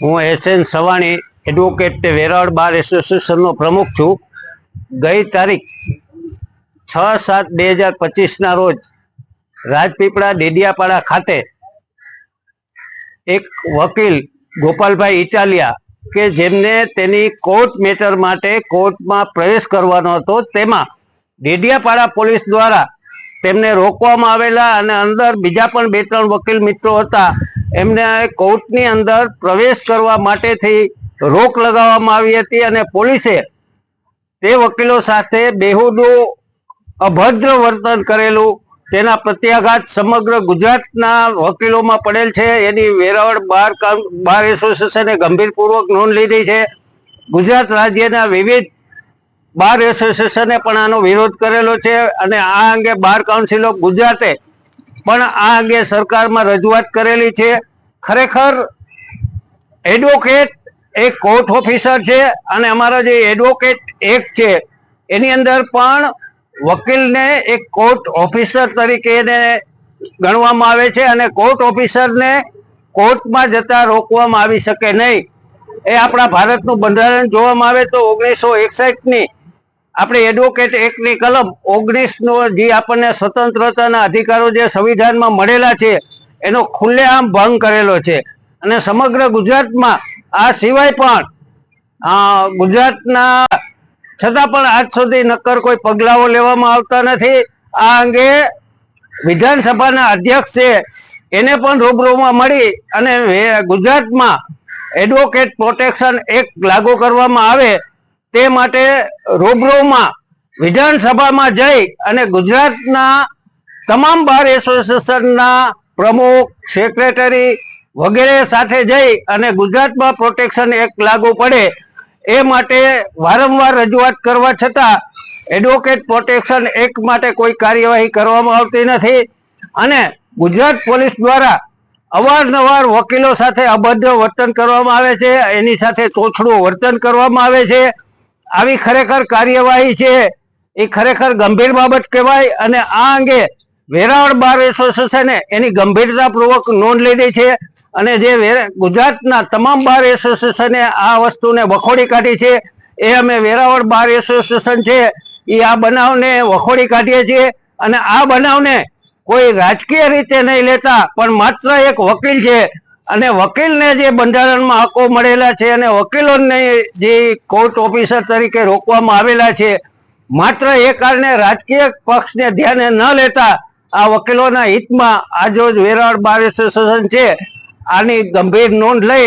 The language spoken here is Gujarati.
હું એસએન સવાણી એડવોકેટ વેરાવળ બાર એસોસિએશનનો પ્રમુખ છું। ગઈ તારીખ 6/7/2025 રોજ રાજપીપળા ડેડિયાપાડા ખાતે એક વકીલ ગોપાલભાઈ ઇટાલિયા કે જેમને તેની કોર્ટ મેટર માટે કોર્ટમાં પ્રવેશ કરવાનો હતો, તેમાં ડેડિયાપાડા પોલીસ દ્વારા તેમને રોકવામાં આવેલા અને અંદર બીજા પણ 2-3 વકીલ મિત્રો હતા, એમને કોર્ટની અંદર પ્રવેશ કરવા માટેથી રોક લગાવવામાં આવી હતી અને પોલીસે તે વકીલો સાથે બેહુદું અભદ્ર વર્તન કરેલું, તેના પ્રત્યાઘાત સમગ્ર ગુજરાતના વકીલોમાં પડેલ છે। એની વેરાવળ બાર એસોસિએશને ગંભીરપૂર્વક નોંધ લીધી છે। ગુજરાત રાજ્યના વિવિધ બાર એસોસિએશને પણ આનો વિરોધ કરેલો છે અને આ અંગે બાર કાઉન્સિલ ઓફ ગુજરાતે પણ આ અંગે સરકારમાં રજૂઆત કરેલી છે। ખરેખર એડવોકેટ એક કોર્ટ ઓફિસર છે અને અમારા જે એડવોકેટ એક્ટ છે એની અંદર પણ વકીલને એક કોર્ટ ઓફિસર તરીકે એને ગણવામાં આવે છે અને કોર્ટ ઓફિસરને કોર્ટમાં જતા રોકવામાં આવી શકે નહીં। એ આપણા ભારતનું બંધારણ જોવામાં આવે તો 1961ની આપણે એડવોકેટ એક્ટની કલમ 19નો જે આપણને સ્વતંત્રતાના અધિકારો જે સંવિધાનમાં મળેલા છે એનો ખુલ્લેઆમ ભંગ કરેલો છે અને સમગ્ર ગુજરાતમાં આ સિવાય પણ ગુજરાતના છતાં પણ આજ સુધી નક્કર કોઈ પગલાઓ લેવામાં આવતા નથી। આ અંગે વિધાનસભાના અધ્યક્ષ છે એને પણ રૂબરૂમાં મળી અને ગુજરાતમાં એડવોકેટ પ્રોટેક્શન એક્ટ લાગુ કરવામાં આવે તે માટે રૂબરૂમાં વિધાનસભામાં જઈ અને ગુજરાતના તમામ બાર એસોસિએશનના પ્રમુખ, સેક્રેટરી વગેરે સાથે જઈ અને ગુજરાતમાં પ્રોટેક્શન એક્ટ લાગુ પડે એ માટે વારંવાર રજૂઆત કરવા છતાં એડવોકેટ પ્રોટેક્શન એક્ટ માટે કોઈ કાર્યવાહી કરવામાં આવતી નથી અને ગુજરાત પોલીસ દ્વારા અવારનવાર વકીલો સાથે અભદ્ર વર્તન કરવામાં આવે છે, એની સાથે તોછડું વર્તન કરવામાં આવે છે। આવી ખરેખર કાર્યવાહી છે એ ખરેખર ગંભીર બાબત કહેવાય અને આ અંગે વેરાવળ બાર એસોસિએશને એની ગંભીરતાપૂર્વક નોંધ લીધી છે અને જે ગુજરાતના તમામ બાર એસોસિએશને આ વસ્તુને વખોડી કાઢી છે। એ અમે વેરાવળ બાર એસોસિએશન છે એ આ બનાવને વખોડી કાઢીએ છીએ અને આ બનાવને કોઈ રાજકીય રીતે નહીં લેતા, પણ માત્ર એક વકીલ છે અને વકીલને જે બંધારણમાં હકો મળેલા છે અને વકીલોને જે કોર્ટ ઓફિસર તરીકે રોકવામાં આવેલા છે, માત્ર એ કારણે રાજકીય પક્ષને ધ્યાને ન લેતા આ વકીલોના હિતમાં આજરોજ વેરાવળ બાર એસોસિએશન છે આની ગંભીર નોંધ લઈ